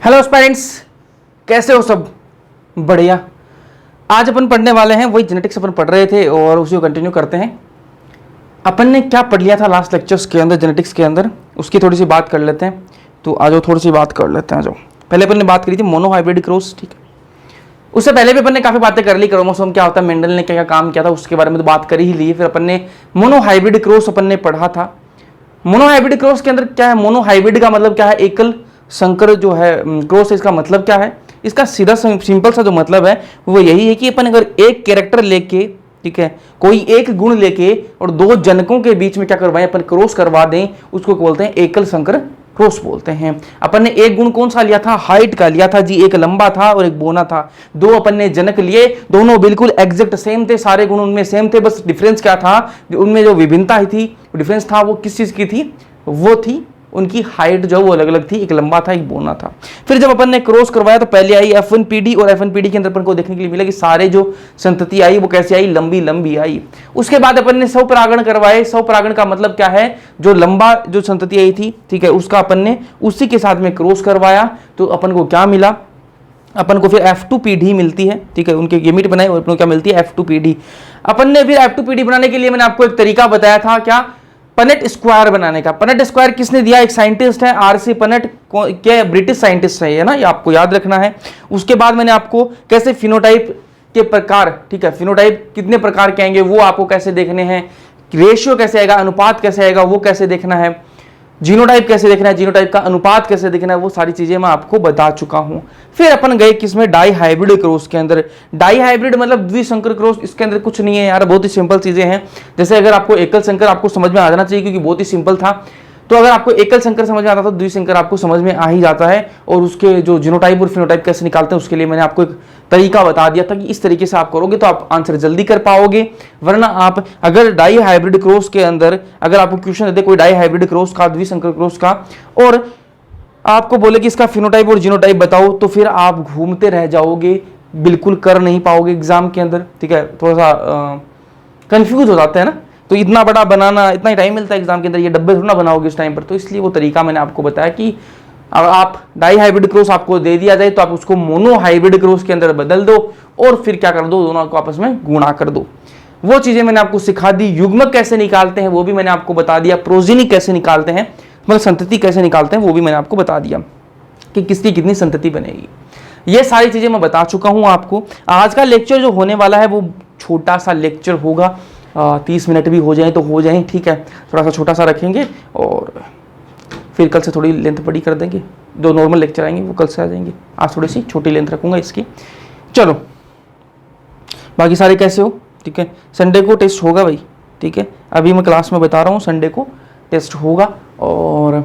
Hello parents, कैसे हो सब? बढ़िया। आज अपन पढ़ने वाले हैं वही जेनेटिक्स अपन पढ़ रहे थे और उसी को कंटिन्यू करते हैं। अपन ने क्या पढ़ लिया था लास्ट लेक्चर्स के अंदर जेनेटिक्स के अंदर, उसकी थोड़ी सी बात कर लेते हैं। तो आ जाओ थोड़ी सी बात कर लेते हैं। आ जाओ। पहले अपन ने बात करी थी मोनोहाइब्रिड क्रॉस, ठीक है। उससे पहले भी अपन ने काफ़ी बातें कर ली, क्रोमोसोम क्या होता है, मेंडल ने क्या क्या काम किया था उसके बारे में तो बात कर ही ली। फिर अपन ने मोनोहाइब्रिड क्रॉस अपन ने पढ़ा था। मोनोहाइब्रिड क्रॉस के अंदर क्या है, मोनोहाइब्रिड का मतलब क्या है, एकल संकर जो है क्रॉस, इसका मतलब क्या है? इसका सीधा सिंपल सा जो मतलब है वो यही है कि अपन अगर एक कैरेक्टर लेके, ठीक है, कोई एक गुण लेके और दो जनकों के बीच में क्या करवाएं, अपन क्रॉस करवा दें, उसको बोलते हैं एकल संकर क्रॉस बोलते हैं। अपन ने एक गुण कौन सा लिया था? हाइट का लिया था जी, एक लंबा था और एक बोना था। दो अपन ने जनक लिए, दोनों बिल्कुल एग्जैक्ट सेम थे, सारे गुण उनमें सेम थे, बस डिफरेंस क्या था, उनमें जो विभिन्नता थी, डिफरेंस था, वो किस चीज की थी? वो थी उनकी हाइट जो वो अलग अलग थी, एक लंबा था एक बोना था। फिर जब अपन ने क्रॉस करवाया तो पहले आई F1PD और F1PD के अंदर अपन को देखने के लिए मिला कि सारे जो संतति आई वो कैसे आई, लंबी लंबी आई। उसके बाद अपन ने स्वपरागण करवाए। स्वपरागण का मतलब क्या है? जो लंबा जो संतति आई थी, ठीक है, उसका अपन ने उसी के साथ में क्रॉस करवाया तो अपन को क्या मिला? अपन को फिर F2PD मिलती है, ठीक है, उनके गेमिट बनाए और अपन को क्या मिलती है? F2PD। अपन ने फिर F2PD बनाने के लिए मैंने आपको एक तरीका बताया था, क्या? पनेट स्क्वायर बनाने का। पनेट स्क्वायर किसने दिया? एक साइंटिस्ट है RC पनेट, क्या ब्रिटिश साइंटिस्ट है, ना, ये आपको याद रखना है। उसके बाद मैंने आपको कैसे फिनोटाइप के प्रकार, ठीक है, फिनोटाइप कितने प्रकार के आएंगे वो आपको कैसे देखने हैं, रेशियो कैसे आएगा, अनुपात कैसे आएगा वो कैसे देखना है, जीनोटाइप कैसे देखना है, जीनोटाइप का अनुपात कैसे देखना है, वो सारी चीजें मैं आपको बता चुका हूं। फिर अपन गए किसमें? डाई हाइब्रिड क्रॉस के अंदर। डाई हाइब्रिड मतलब द्विसंकर क्रॉस। इसके अंदर कुछ नहीं है यार, बहुत ही सिंपल चीजें हैं। जैसे अगर आपको एकल संकर आपको समझ में आ जाना चाहिए क्योंकि बहुत ही सिंपल था, तो अगर आपको एकल संकर समझ में आता तो द्विसंकर आपको समझ में आ ही जाता है। और उसके जो जीनोटाइप और फिनोटाइप कैसे निकालते हैं उसके लिए मैंने आपको एक तरीका बता दिया था कि इस तरीके से आप करोगे तो आप आंसर जल्दी कर पाओगे। वरना आप अगर डाई हाइब्रिड क्रॉस के अंदर अगर आपको क्वेश्चन देते कोई डाई हाइब्रिड क्रॉस का, द्विसंकर क्रॉस का, और आपको बोले कि इसका फिनोटाइप और जीनोटाइप बताओ, तो फिर आप घूमते रह जाओगे, बिल्कुल कर नहीं पाओगे एग्जाम के अंदर, ठीक है। थोड़ा सा कंफ्यूज हो जाता है ना, तो इतना बड़ा बनाना, इतना ही टाइम मिलता है एग्जाम के अंदर, ये डब्बे थोड़ा बनाओगे इस टाइम पर। तो इसलिए वो तरीका मैंने आपको बताया कि अब आप डाई हाइब्रिड क्रॉस आपको दे दिया जाए तो आप उसको मोनो हाइब्रिड क्रॉस के अंदर बदल दो और फिर क्या कर दो, दोनों को आपस में गुणा कर दो। वो चीजें मैंने आपको सिखा दी। युग्मक कैसे निकालते हैं वो भी मैंने आपको बता दिया। प्रोजेनी कैसे निकालते हैं, मतलब संतति कैसे निकालते हैं वो भी मैंने आपको बता दिया कि किसकी कितनी संतति बनेगी। ये सारी चीजें मैं बता चुका हूं आपको। आज का लेक्चर जो होने वाला है वो छोटा सा लेक्चर होगा, 30 मिनट भी हो जाए तो हो जाए, ठीक है, थोड़ा सा छोटा सा रखेंगे और फिर कल से थोड़ी लेंथ बड़ी कर देंगे। जो नॉर्मल लेक्चर आएंगे वो कल से आ जाएंगे, आज थोड़ी सी छोटी लेंथ रखूंगा इसकी। चलो, बाकी सारे कैसे हो? ठीक है। संडे को टेस्ट होगा भाई, ठीक है, अभी मैं क्लास में बता रहा हूँ, संडे को टेस्ट होगा। और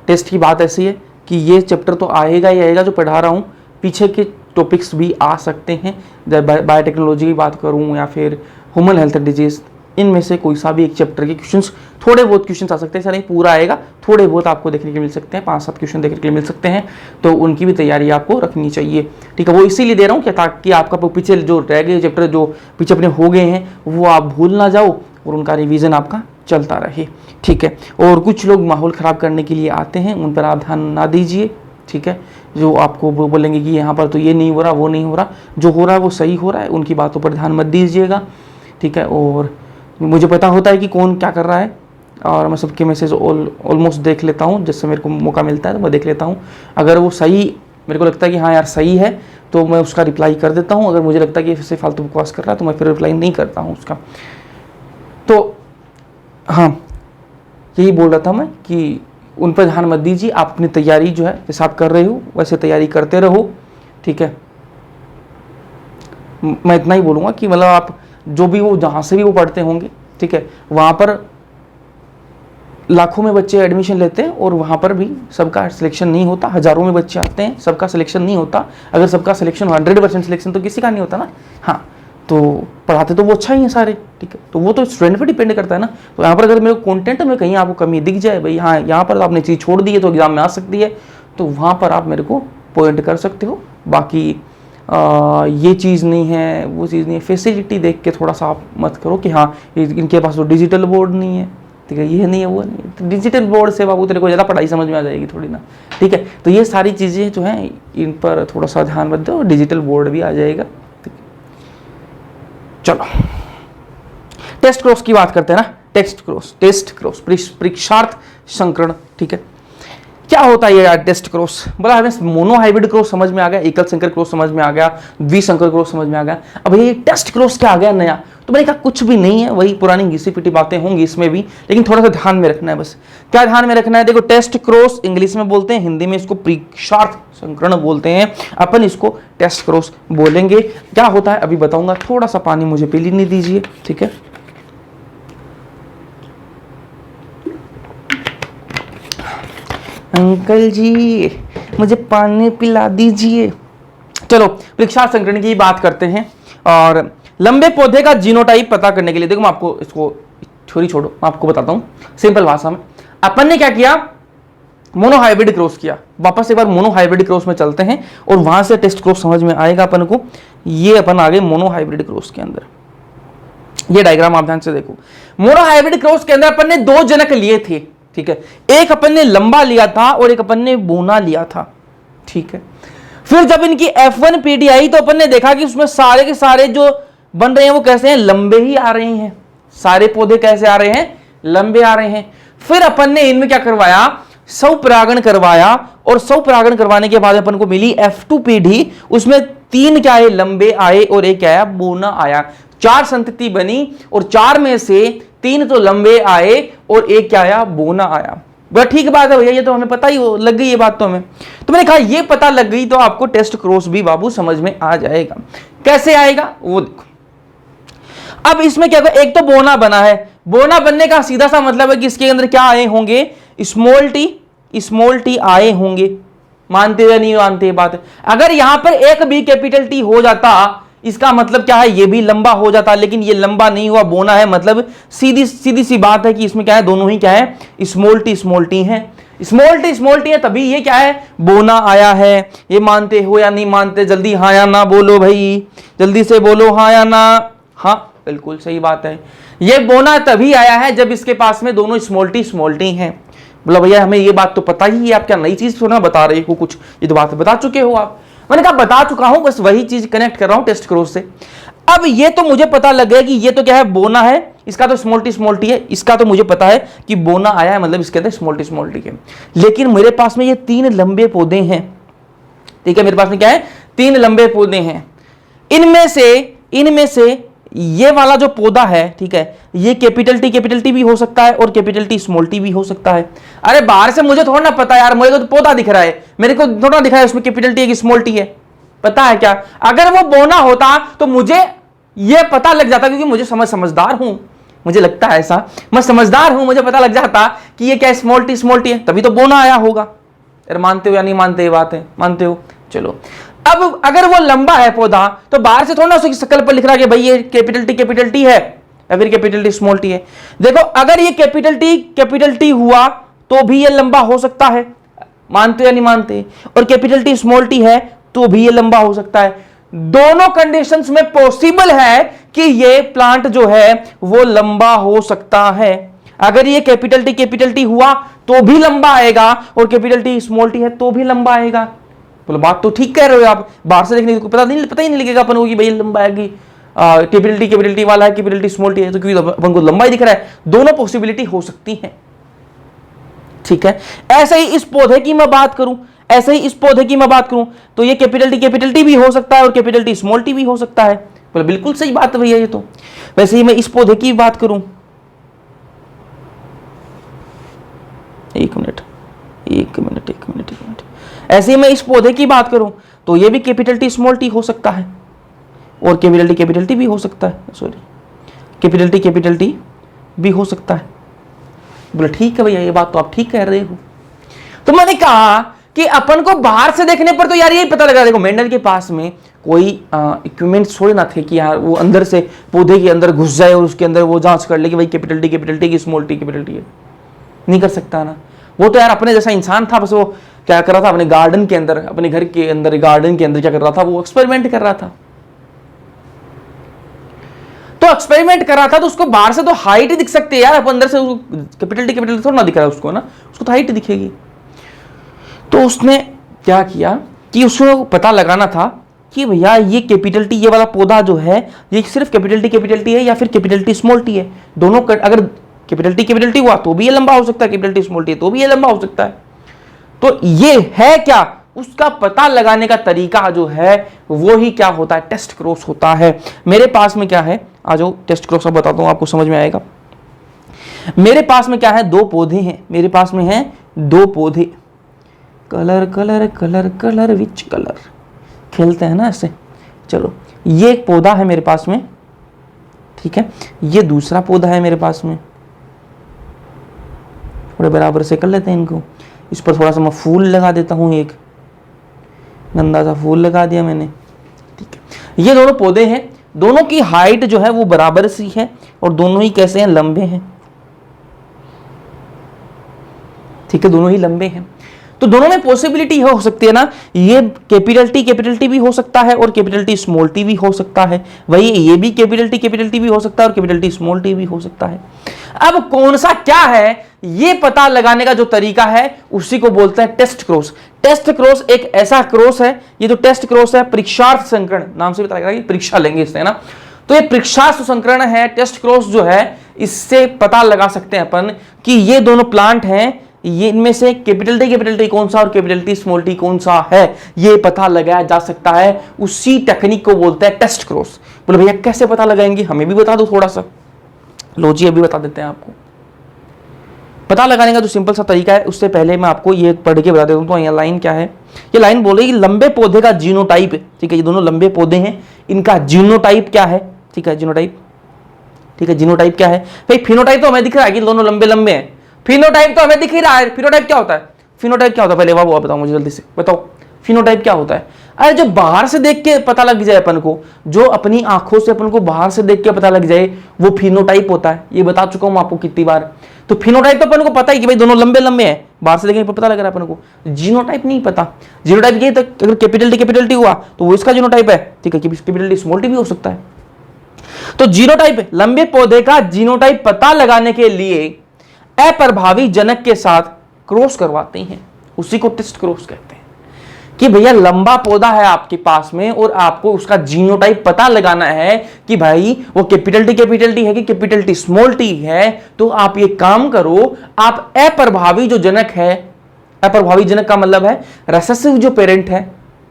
टेस्ट की बात ऐसी है कि ये चैप्टर तो आएगा ही आएगा जो पढ़ा रहा हूँ, पीछे के टॉपिक्स भी आ सकते हैं। जब बायोटेक्नोलॉजी की बात करूँ या फिर ह्यूमन हेल्थ एंड डिजीज, इनमें से कोई सा भी एक चैप्टर के क्वेश्चंस, थोड़े बहुत क्वेश्चंस आ सकते हैं, ऐसा नहीं पूरा आएगा, थोड़े बहुत आपको देखने के लिए मिल सकते हैं, 5-7 क्वेश्चन देखने के लिए मिल सकते हैं। तो उनकी भी तैयारी आपको रखनी चाहिए, ठीक है। वो इसीलिए दे रहा हूँ कि ताकि आपका पीछे जो रह गए चैप्टर जो पीछे अपने हो गए हैं वो आप भूल ना जाओ और उनका रिविजन आपका चलता रहे, ठीक है। और कुछ लोग माहौल ख़राब करने के लिए आते हैं, उन पर आप ध्यान ना दीजिए, ठीक है। जो आपको वो बोलेंगे कि यहाँ पर तो ये नहीं हो रहा, वो नहीं हो रहा, जो हो रहा है वो सही हो रहा है, उनकी बातों पर ध्यान मत दीजिएगा, ठीक है। और मुझे पता होता है कि कौन क्या कर रहा है और मैं सबके मैसेज ऑलमोस्ट देख लेता हूँ, जिससे मेरे को मौका मिलता है तो मैं देख लेता हूँ। अगर वो सही मेरे को लगता है कि हाँ यार सही है तो मैं उसका रिप्लाई कर देता हूँ। अगर मुझे लगता है कि इससे फालतू बकवास कर रहा है तो मैं फिर रिप्लाई नहीं करता हूँ उसका। तो हाँ, यही बोल रहा था मैं कि उन पर ध्यान मत दीजिए, आप अपनी तैयारी जो है जैसे आप कर रहे हो वैसे तैयारी करते रहो, ठीक है। मैं इतना ही बोलूँगा कि मतलब आप जो भी वो जहाँ से भी वो पढ़ते होंगे, ठीक है, वहाँ पर लाखों में बच्चे एडमिशन लेते हैं और वहाँ पर भी सबका सिलेक्शन नहीं होता। हज़ारों में बच्चे आते हैं, सबका सिलेक्शन नहीं होता। अगर सबका सिलेक्शन 100% सिलेक्शन तो किसी का नहीं होता ना। हाँ, तो पढ़ाते तो वो अच्छा ही है सारे, ठीक है। तो वो तो स्टूडेंट पर डिपेंड करता है ना। तो यहाँ पर अगर मेरे को कंटेंट में कहीं आपको कमी दिख जाए, भाई हाँ यहाँ पर आपने चीज़ छोड़ दी है तो एग्जाम में आ सकती है, तो वहाँ पर आप मेरे को पॉइंट कर सकते हो। बाकी ये चीज़ नहीं है, वो चीज़ नहीं है, फैसिलिटी देख के थोड़ा सा आप मत करो कि हाँ इनके पास तो डिजिटल बोर्ड नहीं है, ठीक है, ये नहीं है वो नहीं, तो डिजिटल बोर्ड से बाबू तेरे को ज़्यादा पढ़ाई समझ में आ जाएगी थोड़ी ना, ठीक है। तो ये सारी चीज़ें जो हैं इन पर थोड़ा सा ध्यान मत दो, डिजिटल बोर्ड भी आ जाएगा, ठीक है। चलो टेस्ट क्रॉस की बात करते हैं ना, टेस्ट क्रॉस परीक्षार्थ संकरण, ठीक है। क्या होता है ये यार टेस्ट क्रॉस? बोला हमें मोनो हाइब्रिड क्रॉस समझ में आ गया, एकल संकर क्रॉस समझ में आ गया, द्विसंकर क्रॉस समझ में आ गया, अब ये टेस्ट क्रॉस क्या आ गया नया? तो मैंने कहा कुछ भी नहीं है, वही पुरानी घिसी पिटी बातें होंगी इसमें भी, लेकिन थोड़ा सा ध्यान में रखना है बस। क्या ध्यान में रखना है? देखो टेस्ट क्रॉस इंग्लिश में बोलते हैं, हिंदी में इसको परीक्षार्थ संकरण बोलते हैं, अपन इसको टेस्ट क्रॉस बोलेंगे। क्या होता है अभी बताऊंगा, थोड़ा सा पानी मुझे पी लेने दीजिए, ठीक है। अंकल जी मुझे पानी पिला दीजिए। चलो परीक्षार्थ संकरण की बात करते हैं, और लंबे पौधे का जीनोटाइप पता करने के लिए देखो मैं आपको इसको थ्योरी छोड़ो, मैं आपको बताता हूं सिंपल भाषा में। अपन ने क्या किया, मोनोहाइब्रिड क्रॉस किया। वापस एक बार मोनोहाइब्रिड क्रॉस में चलते हैं और वहां से टेस्ट क्रॉस समझ में आएगा अपन को। ये अपन आ गए मोनोहाइब्रिड क्रॉस के अंदर, ये डायग्राम आप ध्यान से देखो। मोनोहाइब्रिड क्रॉस के अंदर अपन ने दो जनक लिए थे, ठीक है। एक अपन ने लंबा लिया था और एक अपन ने बोना लिया था, ठीक है। फिर जब इनकी F1 पीढ़ी आई तो अपन ने देखा कि उसमें सारे के सारे जो बन रहे हैं वो कैसे हैं, लंबे ही आ रहे हैं। सारे पौधे कैसे आ रहे हैं, लंबे आ रहे हैं। फिर अपन ने इनमें क्या करवाया, स्वपरागण करवाया, और स्वपरागण करवाने के बाद अपन को मिली F2 पीढ़ी। उसमें 3 क्या आए, लंबे आए, और एक क्या आया, बोना आया। 4 संतति बनी और 4 में से 3 तो लंबे आए और एक क्या आया, बोना आया। बड़ा ठीक बात है भैया, ये तो हमें पता ही लग गई ये बात तो हमें। तो मैंने कहा ये पता लग गई तो आपको टेस्ट क्रॉस भी बाबू समझ में आ जाएगा। कैसे आएगा वो देखो। अब इसमें क्या होगा, एक तो बोना बना है। बोना बनने का सीधा सा मतलब है कि इसके अंदर क्या आए होंगे, स्मॉल टी आए होंगे। मानते या नहीं मानते ये बात? अगर यहां पर एक भी कैपिटल टी हो जाता, इसका मतलब क्या है, ये भी लंबा हो जाता, लेकिन ये लंबा नहीं हुआ, बोना है। मतलब सीधी सी बात है कि इसमें क्या है, दोनों ही क्या है, स्मॉल टी है। स्मॉल टी है, तभी ये क्या है, बोना आया है। ये मानते हो या नहीं मानते? जल्दी हाँ या ना बोलो भाई, जल्दी से बोलो हाँ या ना। हाँ बिल्कुल सही बात है, ये बोना तभी आया है जब इसके पास में दोनों स्मॉल टी हैं। बोला भैया हमें ये बात तो पता ही है, आप क्या नई चीज सुना बता रहे हो कुछ, ये तो बात बता चुके हो आप। मैंने कहा बता चुका हूं, बस वही चीज कनेक्ट कर रहा हूं टेस्ट क्रॉस से। अब ये तो मुझे पता लग गया कि ये तो क्या है, बोना है, इसका तो स्मॉल टी है। इसका तो मुझे पता है कि बोना आया है, मतलब इसके अंदर स्मॉल टी है। लेकिन मेरे पास में ये 3 लंबे पौधे हैं, ठीक है। मेरे पास में क्या है, 3 लंबे पौधे हैं। इनमें से ये वाला जो पौधा है, ठीक है, ये कैपिटल टी भी हो सकता है और कैपिटल टी स्मॉल टी भी हो सकता है। अरे बाहर से मुझे थोड़ा ना पता यार, मुझे तो पौधा दिख रहा है, मेरे को थोड़ा दिख रहा है उसमें कैपिटल टी है कि स्मॉल टी है। पता है क्या, अगर वो बोना होता तो मुझे ये पता लग जाता, क्योंकि मुझे समझदार हूं, मुझे लगता है ऐसा, मैं समझदार हूं, मुझे पता लग जाता कि ये क्या स्मॉल टी है, तभी तो बोना आया होगा। यार मानते हो या नहीं मानते, ये बात है, मानते हो? चलो अब अगर वो लंबा है पौधा तो बाहर से थोड़ा ना उसकी शक्ल पर लिख रहा है कि भाई ये कैपिटल टी है या फिर कैपिटल टी स्मॉल टी है। देखो अगर ये कैपिटल टी हुआ तो भी ये लंबा हो सकता है, मानते या नहीं मानते? और कैपिटल टी स्मॉल टी है तो भी ये लंबा हो सकता है। दोनों कंडीशंस में पॉसिबल है कि ये प्लांट जो है वो लंबा हो सकता है। अगर ये कैपिटल टी हुआ तो भी लंबा आएगा, और कैपिटल टी स्मॉल टी है तो भी लंबा आएगा। बोलो बात तो ठीक कह रहे हो आप, बाहर से देखने को पता ही नहीं लगेगा अपन को कि भाई लंबा है कि कैपिटल टी वाला है, कैपिटल टी स्मॉल टी है, तो क्योंकि अपन को लंबा ही दिख रहा है। दोनों पॉसिबिलिटी हो सकती है, ठीक है। ऐसे ही इस पौधे की मैं बात करूं, तो ये कैपिटल टी भी हो सकता है और कैपिटल टी स्मॉल टी भी हो सकता है। बोले बिल्कुल सही बात है भैया ये तो। वैसे ही मैं इस पौधे की बात करूं, एक मिनट, ऐसे ही मैं इस पौधे की बात करूं तो ये भी कैपिटल टी स्मॉल टी हो सकता है और कैपिटल टी भी हो सकता है, सॉरी कैपिटल टी भी हो सकता है। बोले ठीक है भैया ये बात तो आप ठीक कह रहे हो। तो मैंने कहा कि अपन को बाहर से देखने पर तो यार यही पता लगा, देखो मेंडल के पास में कोई इक्विपमेंट थोड़े ना थे कि यार वो अंदर से पौधे के अंदर घुस जाए और उसके अंदर वो जांच कर ले कि भाई कैपिटल टी की स्मॉल टी कैपिटल टी है। नहीं कर सकता ना, वो तो यार अपने जैसा इंसान था, बस वो क्या कर रहा था अपने गार्डन के अंदर, अपने घर के अंदर गार्डन के अंदर क्या कर रहा था, वो एक्सपेरिमेंट कर रहा था। तो एक्सपेरिमेंट करा था तो उसको बाहर से तो हाइट ही दिख सकती है यार, अब अंदर से कैपिटल टी थोड़ा ना दिख रहा है उसको ना, उसको तो हाइट ही दिखेगी। तो उसने क्या किया कि उसको पता लगाना था कि भैया ये कैपिटल टी, ये वाला पौधा जो है ये सिर्फ कैपिटल टी है या फिर कैपिटल टी स्मॉल टी है। दोनों अगर कैपिटल टी हुआ तो भी ये लंबा हो सकता है, कैपिटल टी स्मॉल टी तो भी ये लंबा हो सकता है। तो ये है क्या, उसका पता लगाने का तरीका जो है वो ही क्या होता है, टेस्ट क्रॉस होता है। मेरे पास में क्या है, आ जाओ टेस्ट क्रॉस अब बताता हूं आपको, समझ में आएगा। मेरे पास में क्या है, दो पौधे हैं, मेरे पास में है दो पौधे, colour colour colour colour which colour, खेलते हैं ना ऐसे। चलो ये एक पौधा है मेरे पास में, ठीक है, ये दूसरा पौधा है मेरे पास में, थोड़े बराबर से कर लेते हैं इनको। इस पर थोड़ा सा मैं फूल लगा देता हूं, एक गंदा सा फूल लगा दिया मैंने, ठीक है। ये दोनों पौधे हैं, दोनों की हाइट जो है वो बराबर सी है और दोनों ही कैसे हैं, लंबे हैं, ठीक है, दोनों ही लंबे हैं। तो दोनों में पॉसिबिलिटी हो सकती है ना, ये कैपिटल टी भी हो सकता है और कैपिटल टी स्मॉल टी भी हो सकता है, वही ये भी कैपिटल टी भी हो सकता है और कैपिटल टी स्मॉल टी भी हो सकता है। अब कौन सा क्या है ये पता लगाने का जो तरीका है उसी को बोलते हैं टेस्ट क्रॉस। टेस्ट क्रॉस एक ऐसा क्रॉस है, ये जो टेस्ट क्रॉस है परीक्षार्थ संकरण नाम से पता लग रहा है कि परीक्षा लेंगे इससे, है ना। तो ये परीक्षार्थ संकरण है, टेस्ट क्रॉस जो है इससे पता लगा सकते हैं अपन कि ये दोनों प्लांट हैं, ये इनमें से कैपिटल टी कौन सा और कैपिटल टी स्मॉल टी कौन सा है, ये पता लगाया जा सकता है। उसी टेक्निक को बोलते हैं टेस्ट क्रॉस। बोले भैया कैसे पता लगाएंगे, हमें भी बता दो थोड़ा सा। लो जी अभी बता देते हैं आपको। पता लगाने का जो सिंपल सा तरीका है, उससे पहले मैं आपको ये पढ़ के बता देता हूं। तो यहाँ लाइन क्या है, ये लाइन बोल रही है लंबे पौधे का जीनोटाइप, ठीक है, ये दोनों लंबे पौधे हैं, इनका जीनोटाइप क्या है, ठीक है, जीनोटाइप, ठीक है, जीनोटाइप क्या है भाई। फिनोटाइप तो हमें दिख रहा है कि दोनों लंबे लंबे हैं, फिनोटाइप तो हमें दिख ही रहा है। फिनोटाइप क्या होता है, फिनोटाइप क्या होता है पहले बाबू आप बताओ मुझे जल्दी से बताओ, फिनोटाइप क्या होता है। अरे जो बाहर से देख के पता लग जाए अपन को, जो अपनी आंखों से अपन को बाहर से देख के पता लग जाए वो फिनोटाइप होता है। ये बता चुका हूं आपको कितनी बार। तो फिनोटाइप तो अपन को पता है कि भाई दोनों लंबे लंबे हैं, बाहर से देखने पर पता लग रहा है अपन को। जीनोटाइप नहीं पता। जीनोटाइप ये तक अगर कैपिटल टी हुआ तो वो इसका जीनोटाइप है, ठीक है, कैपिटल टी स्मॉल टी भी हो सकता है। तो जीनोटाइप, लंबे पौधे का जीनोटाइप पता लगाने के लिए अप्रभावी जनक के साथ क्रॉस करवाते हैं, उसी को टेस्ट क्रॉस कहते हैं। कि भैया लंबा पौधा है आपके पास में और आपको उसका जीनोटाइप पता लगाना है कि भाई वो कैपिटल टी है कि कैपिटल टी स्मॉल टी है। तो आप ये काम करो, आप अप्रभावी जो जनक है, अप्रभावी जनक का मतलब है रेसेसिव जो पेरेंट है,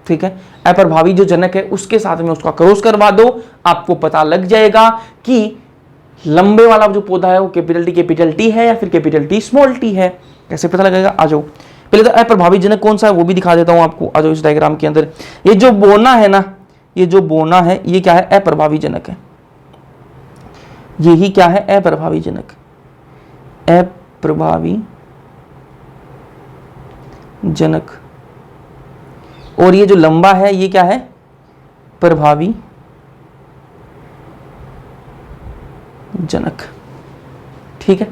ठीक है, अप्रभावी जो जनक है उसके साथ में उसका क्रॉस करवा दो, आपको पता लग जाएगा कि लंबे वाला जो पौधा है वो कैपिटल टी है या फिर कैपिटल टी स्मॉल टी है। कैसे पता लगेगा, आ जाओ पहले तो अप्रभावी जनक कौन सा है वो भी दिखा देता हूं आपको। आ जाओ इस डायग्राम के अंदर, ये जो बोना है ना, ये जो बोना है ये क्या है, अप्रभावी जनक है। यही क्या है, अप्रभावी जनक, अप्रभावी जनक। और ये जो लंबा है ये क्या है, प्रभावी जनक, ठीक है।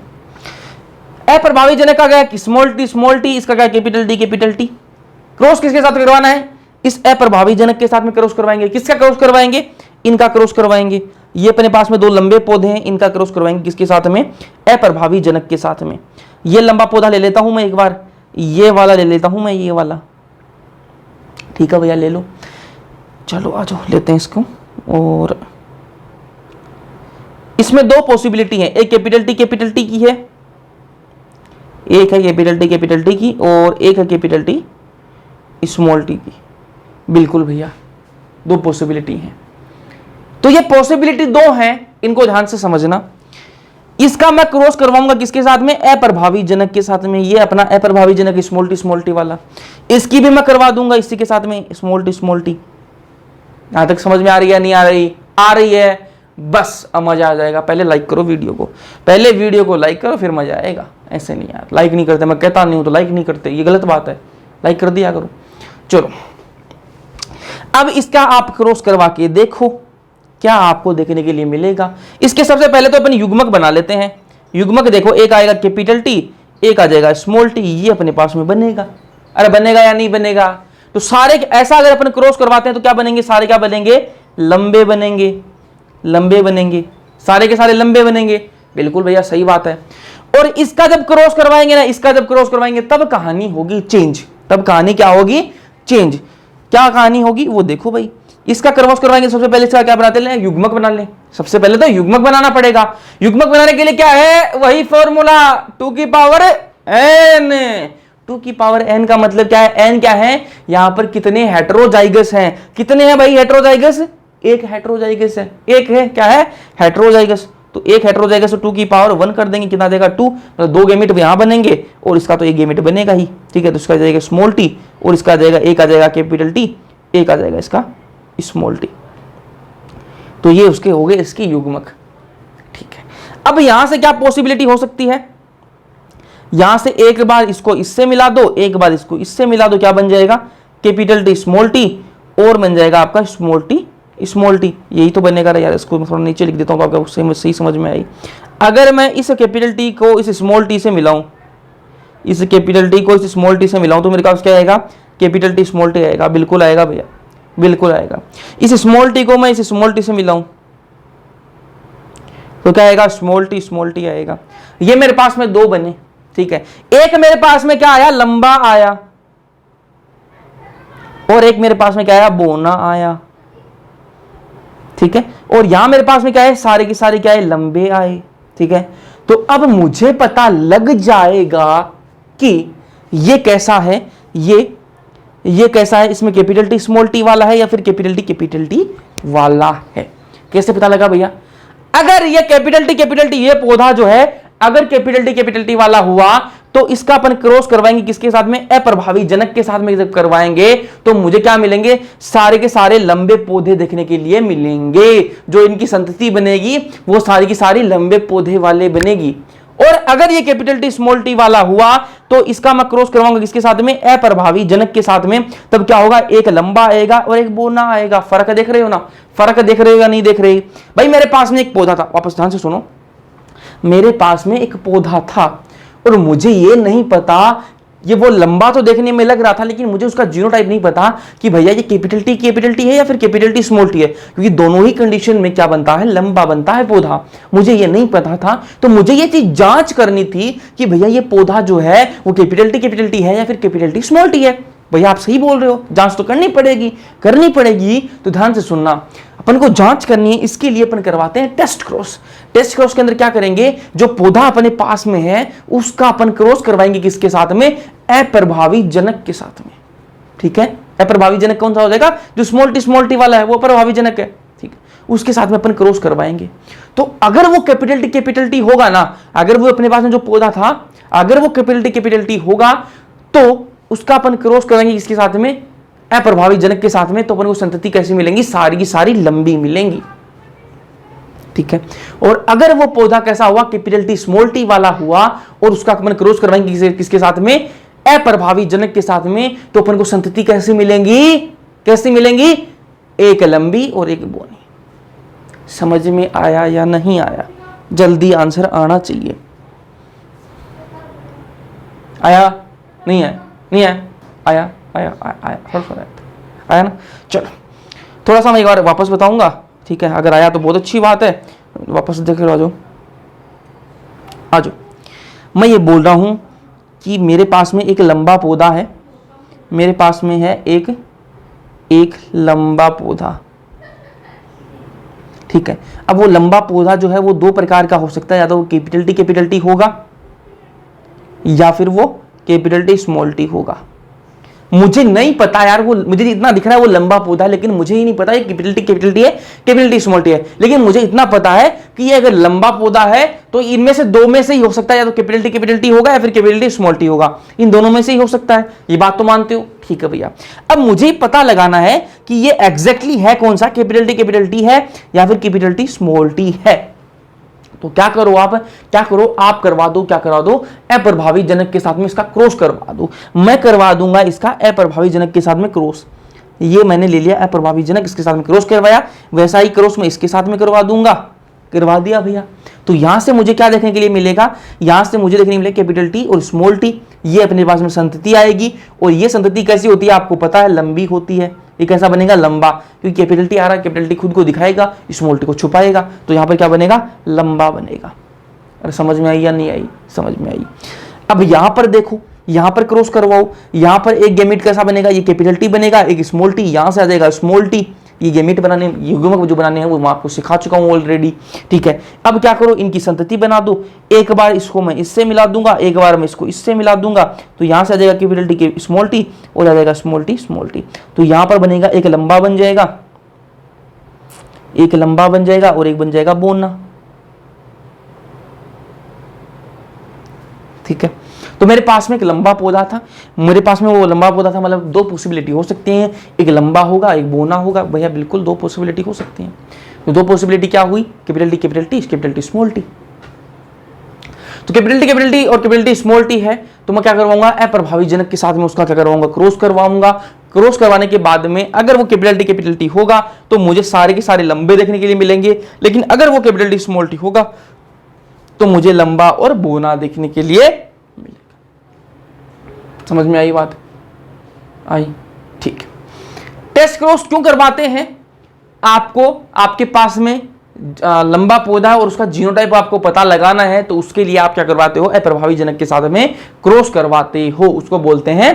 अप्रभावी जनक का क्या है, स्मॉल टी, इसका क्या है कैपिटल टी। क्रॉस किसके साथ करवाना है, इस अप्रभावी जनक के साथ में क्रॉस करवाएंगे। किसका क्रॉस करवाएंगे, इनका क्रॉस करवाएंगे। ये अपने पास में दो लंबे पौधे हैं, इनका क्रॉस करवाएंगे किसके साथ में, अप्रभावी जनक के साथ में। ये लंबा पौधा ले लेता हूं मैं एक बार, ये वाला ले लेता हूं मैं, ये वाला, ठीक है भैया ले लो। चलो आ जाओ लेते हैं इसको। और इसमें दो पॉसिबिलिटी है, एक कैपिटल टी की है, एक है कैपिटल टी की और एक है कैपिटल टी स्मॉल टी की। बिल्कुल भैया दो पॉसिबिलिटी हैं। तो ये पॉसिबिलिटी दो हैं, इनको ध्यान से समझना। इसका मैं क्रॉस करवाऊंगा किसके साथ में, अप्रभावी जनक के साथ में। ये अपना अप्रभावी जनक स्मॉल टी वाला, इसकी भी मैं करवा दूंगा इसी के साथ में स्मॉल टी। यहां तक समझ में आ रही है, नहीं आ रही है, बस अब मजा आ जाएगा। पहले लाइक करो वीडियो को, पहले वीडियो को लाइक करो फिर मजा आएगा। ऐसे नहीं यार, लाइक नहीं करते, मैं कहता नहीं हूं तो लाइक नहीं करते, ये गलत बात है, लाइक कर दिया करो। चलो अब इसका आप क्रॉस करवा के देखो क्या आपको देखने के लिए मिलेगा। इसके सबसे पहले तो अपन युग्मक बना लेते हैं। युग्मक देखो, एक आएगा कैपिटल टी, एक आ जाएगा स्मॉल टी, ये अपने पास में बनेगा। अरे बनेगा या नहीं बनेगा, तो सारे ऐसा अगर अपन क्रॉस करवाते हैं तो क्या बनेंगे, सारे क्या बनेंगे, लंबे बनेंगे, सारे के सारे लंबे बनेंगे। बिल्कुल भैया सही बात है। और इसका जब क्रॉस करवाएंगे ना, इसका जब क्रॉस करवाएंगे तब कहानी होगी चेंज। तब कहानी क्या होगी? चेंज। क्या कहानी होगी वो देखो भाई। इसका क्रॉस करवाएंगे, सबसे पहले इसका क्या बनाते हैं? युग्मक बना लें। सबसे पहले तो युग्मक बनाना पड़ेगा। युग्मक बनाने के लिए क्या है? वही फॉर्मूला 2 की पावर n। 2 की पावर n का मतलब क्या है? n क्या है? यहां पर कितने हेटेरोजाइगस हैं? कितने हैं भाई हेटेरोजाइगस? एक हेटेरोजाइगस है। एक है क्या है? हेटेरोजाइगस। तो एक हेटेरोजाइगस 2 की पावर 1 कर देंगे, कितना देगा? 2। मतलब 2 गैमेट यहां बनेंगे और इसका तो एक गैमेट बनेगा ही। ठीक है, तो इसका जाएगा स्मॉल टी और इसका जाएगा, एक आ जाएगा कैपिटल टी, एक आ जाएगा इसका स्मॉल टी। तो ये उसके हो गए इसकी युग्मक। ठीक है, अब यहां से क्या पॉसिबिलिटी हो सकती है? यहां से एक बार इसको इससे मिला दो, एक बार इसको इससे मिला दो, क्या बन जाएगा? कैपिटल टी स्मॉल टी, और बन जाएगा आपका स्मॉल टी स्मॉल टी। यही तो बनेगा यार। इसको मैं थोड़ा नीचे लिख देता हूं तो आपको सही समझ में आई। अगर मैं इस कैपिटल टी को इस स्मॉल टी से मिलाऊं, इस कैपिटल टी को इस स्मॉल टी से मिलाऊं, तो मेरे पास क्या आएगा? कैपिटल टी स्मॉल टी आएगा। बिल्कुल आएगा भैया, बिल्कुल आएगा। इस स्मॉल टी को मैं इस स्मॉल टी से मिलाऊं तो क्या आएगा? स्मॉल टी आएगा। ये मेरे पास में 2 बने। ठीक है, एक मेरे पास में क्या आया? लंबा आया, और एक मेरे पास में क्या आया? बोना आया। ठीक है, और यहां मेरे पास में क्या है? सारे के सारे क्या है? लंबे आए। ठीक है, तो अब मुझे पता लग जाएगा कि ये कैसा है, ये कैसा है, इसमें कैपिटल टी स्मॉल टी वाला है या फिर कैपिटल टी वाला है। कैसे पता लगा भैया? अगर ये कैपिटल टी ये पौधा जो है अगर कैपिटल टी वाला हुआ तो इसका अपन क्रॉस करवाएंगे किसके साथ में? अप्रभावी जनक के साथ में। जब करवाएंगे तो मुझे क्या मिलेंगे? सारे के सारे लंबे पौधे देखने के लिए मिलेंगे। जो इनकी संतति बनेगी वो सारी की सारी लंबे पौधे वाले बनेगी। और अगर ये कैपिटल टी स्मॉल टी वाला हुआ तो इसका मैं क्रॉस करवाऊंगा किसके साथ में? अप्रभावी जनक के साथ में। तब क्या होगा? एक लंबा आएगा और एक बोना आएगा। फर्क देख रहे हो ना? फर्क देख रहे हो या नहीं देख रहे? भाई मेरे पास में एक पौधा था, वापस ध्यान से सुनो। मेरे पास में एक पौधा था और मुझे ये नहीं पता, ये वो लंबा तो देखने में लग रहा था लेकिन मुझे उसका जीनोटाइप नहीं पता कि भैया ये कैपिटल टी है या फिर कैपिटल टी स्मॉल टी है, क्योंकि दोनों ही कंडीशन में क्या बनता है? लंबा बनता है पौधा। मुझे ये नहीं पता था, तो मुझे ये चीज जांच करनी थी कि भैया ये पौधा जो है वो कैपिटल टी है या फिर कैपिटल टी स्मॉल टी है। भैया आप सही बोल रहे हो, जांच तो करनी पड़ेगी। तो ध्यान से सुनना, अपन को जांच करनी है, इसके लिए अपन करवाते हैं टेस्ट क्रॉस। टेस्ट क्रॉस के अंदर क्या करेंगे? जो पौधा अपने पास में है उसका अपन क्रॉस करवाएंगे किसके साथ में? अप्रभावी जनक के साथ में। ठीक है, अप्रभावी जनक कौन सा हो जाएगा? जो स्मॉल टी वाला है वो अप्रभावी जनक है। ठीक है, उसके साथ में अपन क्रॉस करवाएंगे। तो अगर वो कैपिटल टी होगा ना, अगर वो अपने पास में जो पौधा था अगर वो कैपिटल टी होगा तो उसका अपन क्रॉस करेंगे किसके साथ में? अप्रभावी जनक के साथ में। तो अपन को संतति कैसी मिलेंगी? सारी की सारी लंबी मिलेंगी। ठीक है, और अगर वो पौधा कैसा हुआ? कैपिटल टी स्मॉल टी वाला हुआ और उसका अपन क्रॉस करवाएंगे किसके साथ में? अप्रभावी जनक के साथ में। तो अपन को संतति कैसी मिलेंगी? एक लंबी और एक बोनी। समझ में आया या नहीं आया? जल्दी आंसर आना चाहिए। आया? नहीं आया? नहीं आया? आया आया ना? चलो थोड़ा सा मैं एक बार वापस बताऊंगा। ठीक है, अगर आया तो बहुत अच्छी बात है, वापस देख लो। आ जाओ। मैं ये बोल रहा हूं कि मेरे पास में एक लंबा पौधा है, मेरे पास में है एक लंबा पौधा। ठीक है, अब वो लंबा पौधा जो है वो 2 प्रकार का हो सकता है, या तो वो कैपिटल टी होगा या फिर वो कैपिटल टी स्मॉल टी होगा। मुझे नहीं पता यार, वो मुझे इतना दिख रहा है वो लंबा पौधा है, लेकिन मुझे ही नहीं पता ये कैपिटल टी है कैपिटल टी स्मॉल टी है। लेकिन मुझे इतना पता है कि ये अगर लंबा पौधा है तो इनमें से 2 में से ही हो सकता है, या तो कैपिटल टी होगा या फिर कैपिटल टी स्मॉल टी होगा। इन दोनों में से ही हो सकता है। ये बात तो मानते हो? ठीक है भैया, अब मुझे पता लगाना है कि ये एग्जैक्टली है कौन सा, कैपिटल टी है या फिर कैपिटल टी स्मॉल टी है। तो क्या करो आप करवा दो अप्रभावी जनक के साथ में इसका क्रॉस करवा दो। मैं करवा दूंगा इसका अप्रभावी जनक के साथ में क्रॉस। ये मैंने ले लिया अप्रभावी जनक, इसके साथ में क्रॉस करवाया, वैसा ही क्रॉस मैं इसके साथ में करवा दूंगा। करवा दिया भैया। तो यहां से मुझे क्या देखने के लिए मिलेगा? यहां से मुझे देखने के लिए कैपिटल टी और स्मॉल टी, ये अपने पास में संतति आएगी। और ये संतति कैसी होती है आपको पता है? लंबी होती है। ये कैसा बनेगा, लंबा, क्योंकि कैपिटल टी आ रहा है, कैपिटल टी खुद को दिखाएगा, स्मॉल टी को छुपाएगा, तो यहाँ पर क्या बनेगा, लंबा बनेगा। अरे समझ में आई या नहीं आई, समझ में आई। अब यहां पर देखो, यहां पर क्रॉस करवाओ, यहां पर एक गैमेट कैसा बनेगा, ये कैपिटल टी बनेगा, एक स्मॉल टी, यहां से आ जाएगा स्मॉल टी। ये गैमेट बनाने, युग्मक जो बनाने हैं वो मैं आपको सिखा चुका हूं ऑलरेडी, ठीक है। अब क्या करो, इनकी संतति बना दो, एक बार इसको मैं इससे मिला दूंगा, एक बार मैं इसको इससे मिला दूंगा, तो यहां से आ जाएगा कैपिटल टी के स्मॉल टी, और आ जाएगा स्मॉल टी स्मॉल टी। तो यहां पर बनेगा एक लंबा बन जाएगा, एक लंबा बन जाएगा और एक बन जाएगा बोना, ठीक है। तो मेरे पास में एक लंबा पौधा था, मेरे पास में वो लंबा पौधा था, मतलब दो पॉसिबिलिटी हो सकती हैं, एक लंबा होगा एक बोना होगा, भैया बिल्कुल दो पॉसिबिलिटी हो सकती हैं। तो दो पॉसिबिलिटी क्या हुई, कैपिटल टी स्मॉल टी। तो कैपिटल टी और कैपिटल टी स्मॉल टी है, तो मैं क्या करवाऊंगा, अप्रभावी जनक के साथ में उसका क्या करवाऊंगा, क्रॉस करवाऊंगा। क्रॉस करवाने के बाद में अगर वो कैपिटल टी होगा तो मुझे सारे के सारे लंबे देखने के लिए मिलेंगे, लेकिन अगर वो कैपिटल टी स्मॉल टी होगा तो मुझे लंबा और बोना देखने के लिए मिलेगा। समझ में आई बात, आई, ठीक। टेस्ट क्रॉस क्यों करवाते हैं, आपको आपके पास में लंबा पौधा और उसका जीनोटाइप आपको पता लगाना है, तो उसके लिए आप क्या करवाते हो, अप्रभावी जनक के साथ में क्रॉस करवाते हो, उसको बोलते हैं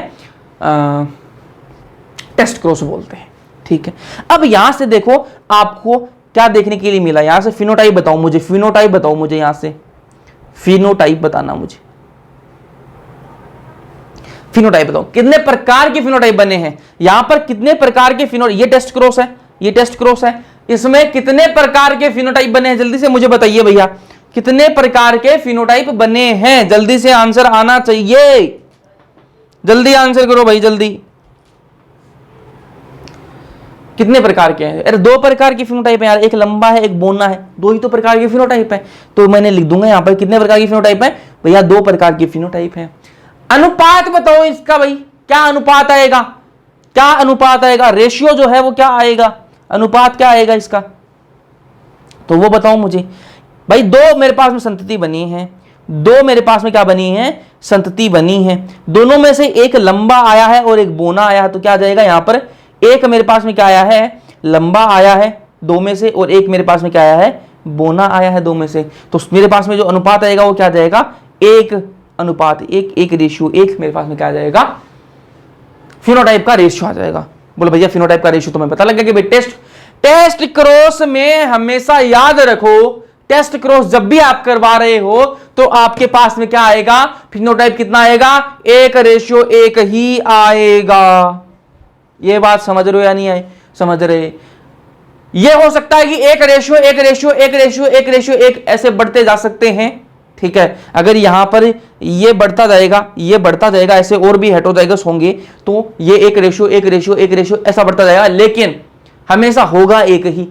टेस्ट क्रॉस बोलते हैं, ठीक है। अब यहां से देखो आपको क्या देखने के लिए मिला, यहां से फिनोटाइप बताओ मुझे, फिनोटाइप बताओ मुझे, यहां से फिनोटाइप बताना मुझे, फिनोटाइप बताओ कितने प्रकार के फिनोटाइप बने हैं, यहां पर कितने प्रकार के फिनो, ये टेस्ट क्रॉस है, ये टेस्ट क्रॉस है, इसमें कितने प्रकार के फिनोटाइप बने हैं, जल्दी से मुझे बताइए भैया, कितने प्रकार के फिनोटाइप बने हैं, जल्दी से आंसर आना चाहिए, जल्दी आंसर करो भाई जल्दी, कितने प्रकार के हैं, अरे दो प्रकार के फिनोटाइप है यार, एक लंबा है एक बोना है, दो ही तो प्रकार के फिनोटाइप है, तो मैंने लिख दूंगा यहां पर कितने प्रकार की फिनोटाइप है, भैया दो प्रकार की फिनोटाइप है। अनुपात बताओ इसका भाई, क्या अनुपात आएगा, क्या अनुपात आएगा, रेशियो जो है वो क्या आएगा, अनुपात क्या आएगा इसका, तो वो बताओ मुझे भाई। दो मेरे पास में संतति बनी है, दो मेरे पास में क्या बनी है, संतति बनी है, दोनों में से एक लंबा आया है और एक बोना आया है, तो क्या आ जाएगा यहां पर, एक मेरे पास में क्या आया है, लंबा आया है दो में से, और एक मेरे पास में क्या आया है, बोना आया है दो में से, तो मेरे पास में जो अनुपात आएगा वो क्या आ जाएगा, एक अनुपात एक, एक रेशियो एक, मेरे पास में क्या आ जाएगा, फिनोटाइप का रेशियो आ जाएगा। बोलो भैया फिनोटाइप का रेशियो तुम्हें पता लग गया कि भाई टेस्ट क्रॉस में हमेशा याद रखो, टेस्ट क्रॉस जब भी आप करवा रहे हो तो आपके पास में क्या आएगा, फिनोटाइप कितना आएगा, एक रेशियो एक ही आएगा। ये बात समझ रहे हो या नहीं आए, समझ रहे, ये हो सकता है कि एक रेशियो एक रेशियो एक रेशियो एक रेशियो एक ऐसे बढ़ते जा सकते हैं, ठीक है। अगर यहां पर ये बढ़ता जाएगा, ये बढ़ता जाएगा, ऐसे और भी हेटेरोजाइगस होंगे, तो ये एक रेशियो एक रेशियो एक रेशियो ऐसा बढ़ता जाएगा, लेकिन हमेशा होगा एक ही।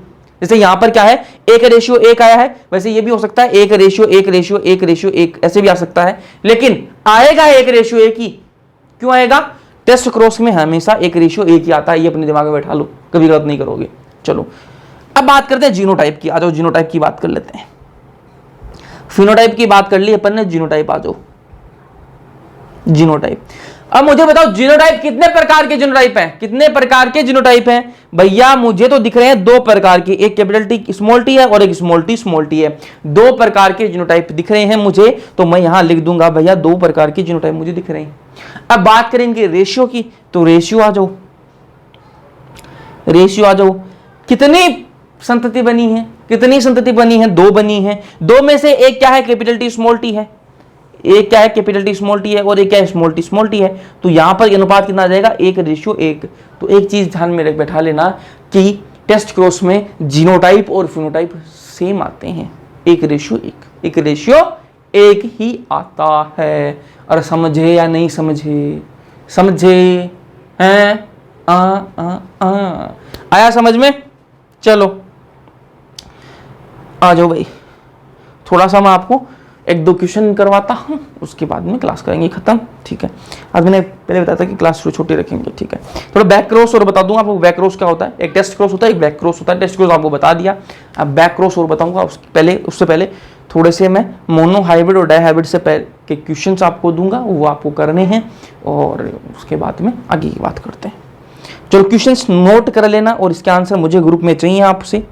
जैसे यहां पर क्या है, एक रेशियो एक आया है, वैसे ये भी हो सकता है एक रेशियो एक रेशियो एक रेशियो एक, ऐसे भी आ सकता है, लेकिन आएगा एक रेशियो एक ही। क्यों आएगा, टेस्ट क्रॉस में हमेशा एक रेशियो एक ही आता है, ये अपने दिमाग में बैठा लो, कभी गलत नहीं करोगे। चलो अब बात करते हैं जीनोटाइप की, आ जाओ जीनोटाइप की बात कर लेते हैं। फिनोटाइप की बात कर ली अपन ने, जीनोटाइप आ जाओ, जीनोटाइप। अब मुझे बताओ जीनोटाइप कितने प्रकार के जीनोटाइप हैं, कितने प्रकार के जीनोटाइप हैं भैया, मुझे तो दिख रहे हैं दो प्रकार के, एक कैपिटल टी स्मॉल टी है और एक स्मॉल टी है, दो प्रकार के जीनोटाइप दिख रहे हैं मुझे, तो मैं यहां लिख दूंगा भैया दो प्रकार के जीनोटाइप मुझे दिख रहे हैं। अब बात करेंगे रेशियो की, तो रेशियो आ जाओ, रेशियो आ जाओ, कितनी संतति बनी है, कितनी संतति बनी है, दो बनी है, दो में से एक क्या है, कैपिटल टी स्मॉल टी है, एक क्या है कैपिटल टी स्मॉल टी है और एक क्या है स्मॉल टी है, तो यहां पर अनुपात कितना आ जाएगा, एक रेशियो एक। तो एक चीज ध्यान में बैठा लेना कि टेस्ट क्रॉस में जीनोटाइप और फिनोटाइप सेम आते हैं, एक रेशियो एक, एक रेशियो एक ही आता है। और समझे या नहीं समझे, समझे हैं, आया समझ में, चलो आ जाओ भाई, थोड़ा सा मैं आपको एक दो क्वेश्चन करवाता हूँ, उसके बाद में क्लास करेंगे खत्म, ठीक है। आज मैंने पहले बताया था कि क्लास छोटी रखेंगे, ठीक है। थोड़ा बैक क्रॉस और बता दूंगा आपको, बैक क्रॉस क्या होता है, एक टेस्ट क्रॉस होता है, एक बैक क्रॉस होता है। टेस्ट क्रॉस आपको बता दिया, अब बैक क्रॉस और बताऊंगा, उससे पहले थोड़े से मैं मोनो हाइब्रिड और डाई हाइब्रिड से पहले के क्वेश्चन आपको दूंगा, वो आपको करने हैं, और उसके बाद में आगे की बात करते हैं। चलो क्वेश्चंस नोट कर लेना और इसके आंसर मुझे ग्रुप में चाहिए आपसे,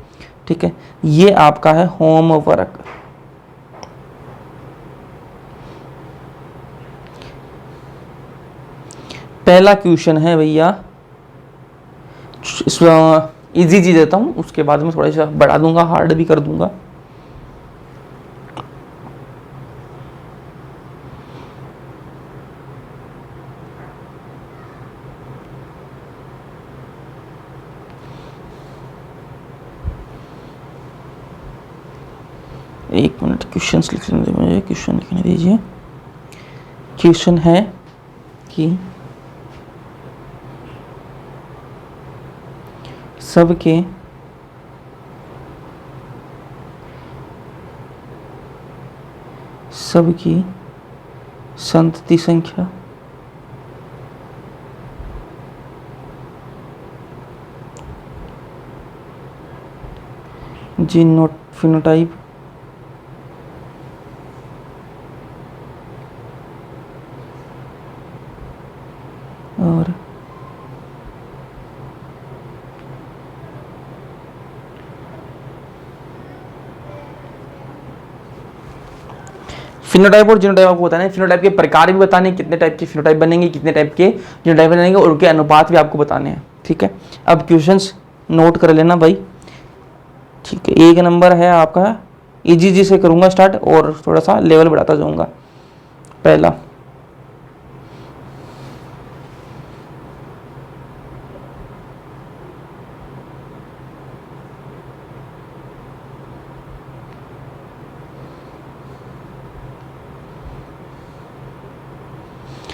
ठीक है। ये आपका है होमवर्क। पहला क्वेश्चन है भैया, इजी जी देता हूं, उसके बाद में थोड़ा सा बढ़ा दूंगा, हार्ड भी कर दूंगा। एक मिनट, क्वेश्चन लिखने दीजिए मुझे, क्वेश्चन लिखने दीजिए। क्वेश्चन है कि सबके सबकी संतति संख्या जीनोटाइप और फिनोटाइप और जीनोटाइप आपको बताना है। फिनोटाइप के प्रकार भी बताने, कितने टाइप के फिनोटाइप बनेंगे, कितने टाइप के जीनोटाइप बनेंगे, और उनके अनुपात भी आपको बताने हैं, ठीक है। अब क्वेश्चंस नोट कर लेना भाई, ठीक है। एक नंबर है आपका, इजी जी से करूंगा स्टार्ट और थोड़ा सा लेवल बढ़ाता जाऊंगा। पहला,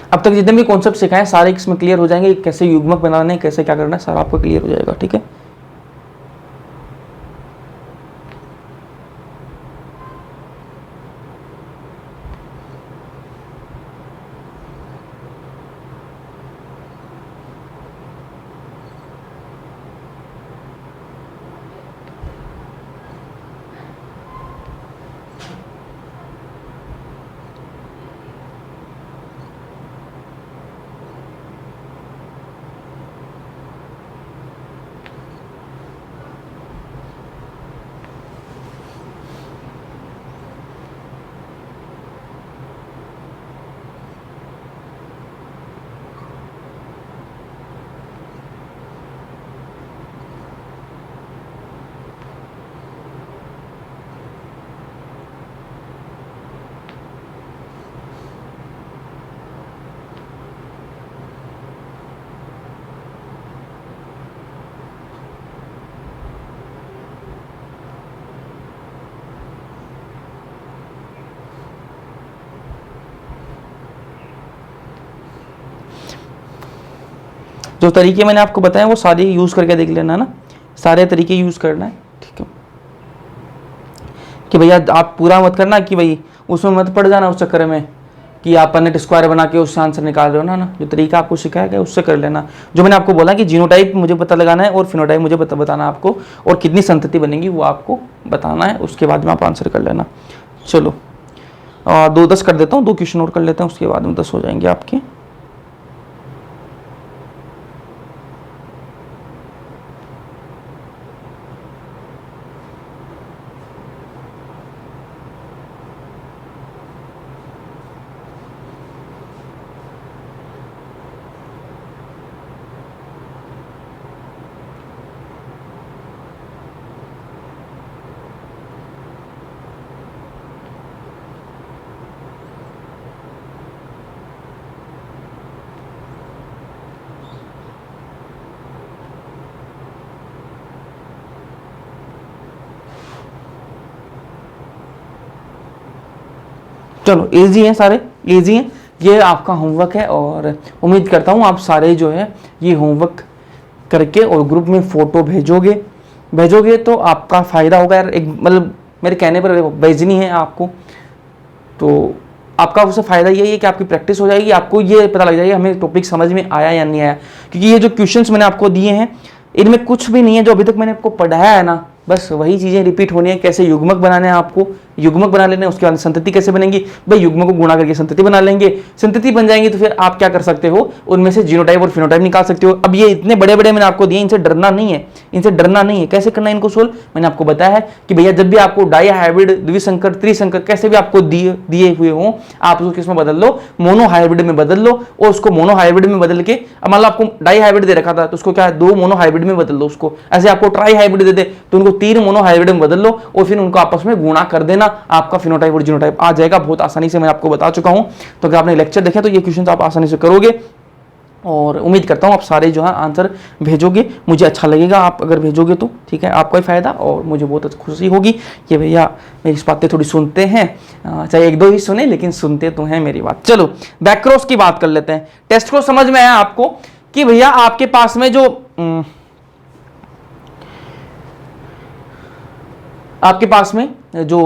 अब तक जितने भी कॉन्सेप्ट सिखाए सारे इसमें क्लियर हो जाएंगे, कैसे युग्मक बनाना है, कैसे क्या करना है, सारा आपको क्लियर हो जाएगा, ठीक है। जो तरीके मैंने आपको बताए वो सारे यूज करके देख लेना ना, सारे तरीके यूज करना है, ठीक है। कि भैया आप पूरा मत करना कि भाई उसमें मत पड़ जाना उस चक्कर में कि आप नेट स्क्वायर बना के उससे आंसर निकाल रहे हो ना। जो तरीका आपको सिखाया गया उससे कर लेना। जो मैंने आपको बोला कि जीनोटाइप मुझे पता लगाना है और फिनोटाइप मुझे बताना आपको, और कितनी संतति बनेगी वो आपको बताना है, उसके बाद में आप आंसर कर लेना। चलो 2-10 कर देता हूँ, 2 क्वेश्चन और कर लेते हैं, उसके बाद में 10 हो जाएंगे आपके। चलो इजी है, सारे इजी हैं। ये आपका होमवर्क है और उम्मीद करता हूँ आप सारे जो है ये होमवर्क करके और ग्रुप में फ़ोटो भेजोगे तो आपका फ़ायदा होगा यार। एक मतलब मेरे कहने पर भेजनी है आपको, तो आपका उससे फ़ायदा यही है कि आपकी प्रैक्टिस हो जाएगी, आपको ये पता लग जाएगा हमें टॉपिक समझ में आया या नहीं आया। क्योंकि ये जो क्वेश्चंस मैंने आपको दिए हैं इनमें कुछ भी नहीं है जो अभी तक मैंने आपको पढ़ाया है ना, बस वही चीज़ें रिपीट होनी है। कैसे युग्मक बनाने हैं आपको, युग्मक बना लेने, उसके बाद संतति कैसे बनेगी भाई, युग्मक को गुणा करके संतति बना लेंगे, संतति बन जाएंगी तो फिर आप क्या कर सकते हो, उनमें से जीनोटाइप और फिनोटाइप निकाल सकते हो। अब ये इतने बड़े बड़े मैंने आपको दिए, इनसे डरना नहीं है, इनसे डरना नहीं है। कैसे करना है इनको सोल्व, मैंने आपको बताया है कि भैया जब भी आपको डाई हाइब्रिड, द्विसंकर, त्रिसंकर कैसे भी आपको दिए हुए हों, आप उसको किसमें बदल लो, मोनो हाइब्रिड में बदल लो, और उसको मोनो हाइब्रिड में बदल के, अब मान लो आपको डाई हाइब्रिड दे रखा था तो उसको क्या है, 2 मोनो हाइब्रिड में बदल दो उसको। ऐसे आपको ट्राई हाइब्रिड दे दे तो उनको 3 मोनो हाइब्रिड में बदल लो और फिर उनको आपस में गुणा कर देना, आपका फिनोटाइप और जीनोटाइप आ जाएगा। बहुत आसानी से मैं आपको बता चुका हूं। तो अगर आपने लेक्चर देखा तो ये क्वेश्चन आप आसानी से करोगे, और उम्मीद करता हूं आप सारे जो है आंसर भेजोगे, मुझे अच्छा लगेगा आप अगर भेजोगे तो, ठीक है, आपका ही फायदा और मुझे बहुत खुशी होगी कि भैया मेरी बातें थोड़ी सुनते हैं, चाहे 1-2 ही सुने लेकिन सुनते तो हैं मेरी बात। चलो बैक क्रॉस की बात कर लेते हैं। टेस्ट क्रॉस समझ में आया आपको कि भैया आपके पास में जो आपके पास में जो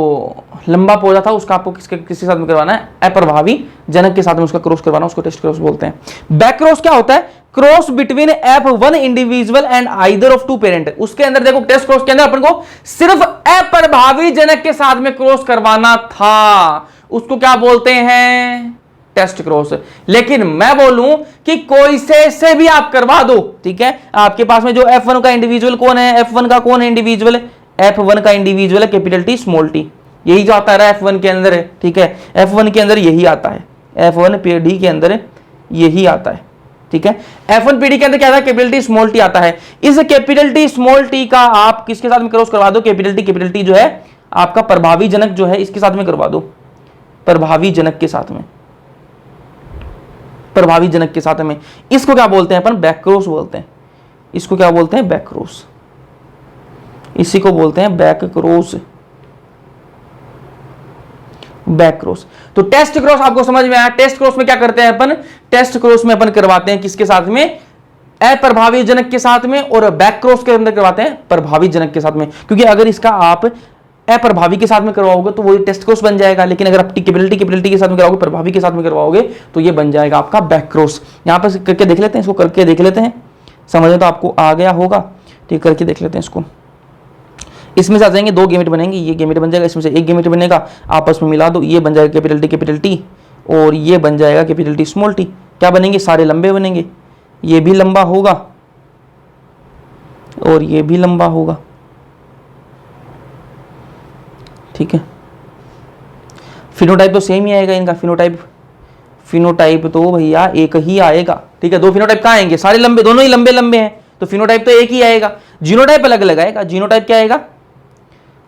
लंबा पौधा था उसका आपको किसके साथ में करवाना है, अप्रभावी जनक के साथ में उसका क्रॉस करवाना, उसको टेस्ट क्रॉस बोलते हैं। बैक क्रॉस क्या होता है, cross between F1 individual and either of 2 parent. उसके अंदर देखो टेस्ट क्रॉस के अंदर अपन को सिर्फ अप्रभावी जनक के साथ में क्रॉस करवाना था, उसको क्या बोलते हैं, टेस्ट क्रॉस। लेकिन मैं बोलूं कि कोई से भी आप करवा दो, ठीक है, आपके पास में जो F1 का इंडिविजुअल कौन है, F1 का कौन है इंडिविजुअल है, F1 का इंडिविजुअल है कैपिटल T स्मॉल t, यही जो आता है F1 के अंदर है, ठीक है, F1 के अंदर यही आता है, F1 PD के अंदर यही आता है, ठीक है। F1 PD के अंदर क्या आता है, कैपिटल T स्मॉल t आता है। इस कैपिटल T स्मॉल t का आप किसके साथ में क्रॉस करवा दो, कैपिटल T जो है आपका प्रभावी जनक जो है इसके साथ में करवा दो, प्रभावी जनक के साथ में, प्रभावी जनक के साथ में। इसको क्या बोलते हैं अपन, बैक क्रॉस बोलते हैं। इसको क्या बोलते हैं, बैक क्रॉस, इसी को बोलते हैं बैक क्रॉस, बैक क्रॉस। तो टेस्ट क्रॉस आपको समझ में आया। टेस्ट क्रॉस में क्या करते हैं अपन, टेस्ट क्रॉस में अपन करवाते हैं किसके साथ में, अप्रभावी जनक के साथ में, और बैक क्रॉस के अंदर करवाते हैं प्रभावी जनक के साथ में। क्योंकि अगर इसका आप अप्रभावी के साथ में करवाओगे तो वो टेस्ट क्रॉस बन जाएगा, लेकिन अगर आप कैपिटल के साथ में करवाओगे, प्रभावी के साथ में करवाओगे तो ये बन जाएगा आपका बैक क्रॉस। यहां पर करके देख लेते हैं, इसको करके देख लेते हैं, समझ में तो आपको आ गया होगा, ठीक, करके देख लेते हैं इसको। इसमें से आ जाएंगे 2 गेमेट बनेंगे, ये गेमेट बन जाएगा, इसमें से एक गेमेट बनेगा, आपस में मिला दो, ये बन जाएगा कैपिटल टी और ये बन जाएगा कैपिटल T स्मॉल t। क्या बनेंगे, सारे लंबे बनेंगे, ये भी लंबा होगा और ये भी लंबा होगा, ठीक है। फिनोटाइप तो सेम ही आएगा इनका, फिनोटाइप तो भैया एक ही आएगा, ठीक है। 2 फिनोटाइप कहाँ आएंगे, सारे लंबे, दोनों ही लंबे लंबे हैं, तो फिनोटाइप तो एक ही आएगा। जीनोटाइप अलग अलग आएगा, जीनोटाइप क्या आएगा,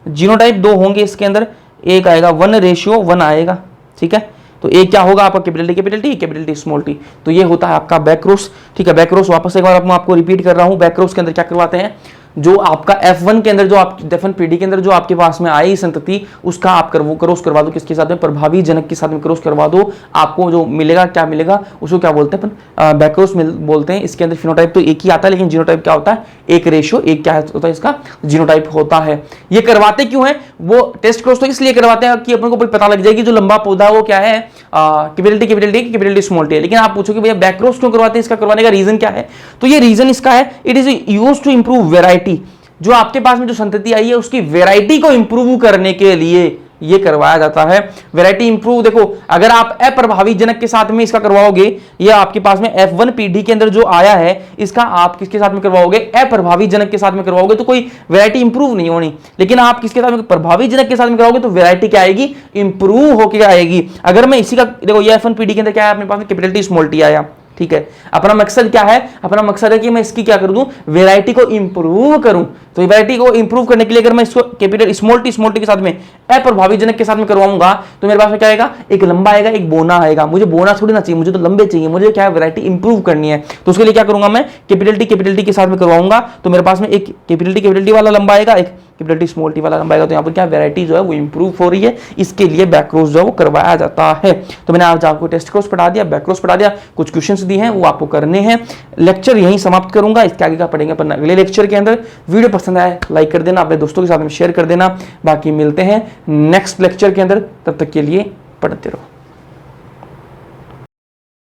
जीनोटाइप 2 होंगे इसके अंदर, एक आएगा 1:1 आएगा, ठीक है। तो एक क्या होगा आपका कैपिटल T स्मॉल t। तो ये होता है आपका बैक क्रॉस, ठीक है। बैक क्रॉस वापस एक बार मैं आपको रिपीट कर रहा हूं, बैक क्रॉस के अंदर क्या करवाते हैं, जो आपका F1 के अंदर जो आप F1 PD के अंदर जो आपके पास में आई संतति, उसका आप क्रॉस करवा दो किसके साथ में, प्रभावी जनक के साथ में क्रॉस करवा दो। आपको जो मिलेगा, क्या मिलेगा, उसको क्या बोलते हैं अपन, बैक क्रॉस बोलते हैं। इसके अंदर फिनोटाइप तो एक ही आता है, लेकिन जीनोटाइप क्या होता है, 1:1 क्या होता है इसका, जीनोटाइप होता है। ये करवाते क्यों है, वो टेस्ट क्रॉस तो इसलिए करवाते हैं कि अपन को पता लग जाएगी जो लंबा पौधा वो क्या है, कैपिटल T स्मॉल t है। लेकिन आप पूछोगे भैया बैक क्रॉस क्यों करवाते हैं, इसका करवाने का रीजन क्या है, तो ये रीजन इसका है, it is used to improve variety. जो आपके पास में जो संतति आई है उसकी वैरायटी को इंप्रूव करने के लिए ये करवाया जाता है। वैरायटी इंप्रूव, देखो अगर आप अप्रभावी जनक के साथ में इसका करवाओगे, ये आपके पास में F1 PD के अंदर जो आया है इसका आप किसके साथ में करवाओगे, अप्रभावी जनक के साथ में करवाओगे तो कोई वैरायटी इंप्रूव नहीं होनी। लेकिन आप किसके साथ में, प्रभावी जनक के साथ में करवाओगे तो वैरायटी क्या आएगी, इंप्रूव होकर आएगी। अगर मैं इसी का, देखो ये F1 PD के अंदर क्या है, अपने पास में कैपिटल T स्मॉल t आया, ठीक है। अपना मकसद क्या है, अपना मकसद है कि मैं इसकी क्या कर दूं, वैरायटी को इंप्रूव करूं। तो वैरायटी को इंप्रूव करने के लिए अगर मैं इसको कैपिटल स्मॉल t के साथ में अप्रभावी जनक के साथ में करवाऊंगा तो मेरे पास में क्या आएगा, एक लंबा आएगा, एक बोना आएगा। मुझे बोना थोड़ी ना चाहिए, मुझे तो लंबे चाहिए, मुझे क्या है, वैरायटी इंप्रूव करनी है। तो उसके लिए क्या करूंगा, मैं कैपिटल T के साथ में करवाऊंगा तो मेरे पास में एक कैपिटल T वाला लंबा आएगा, एक कैपिटल T स्मॉल t वाला लंबा आएगा। तो यहाँ पर क्या वैरायटी जो है वो इंप्रूव हो रही है, इसके लिए बैक क्रॉस जो है वो करवाया जाता है। तो मैंने आज आपको टेस्ट क्रॉस पढ़ा दिया, बैक क्रॉस पढ़ा दिया, कुछ क्वेश्चंस दिए हैं वो आपको करने हैं। लेक्चर यहीं समाप्त करूंगा, इसके आगे का पढ़ेंगे अपन अगले लेक्चर के अंदर। वीडियो पसंद आए लाइक कर देना, अपने दोस्तों के साथ में शेयर कर देना। बाकी मिलते हैं नेक्स्ट लेक्चर के अंदर, तब तक के लिए पढ़ते रहो।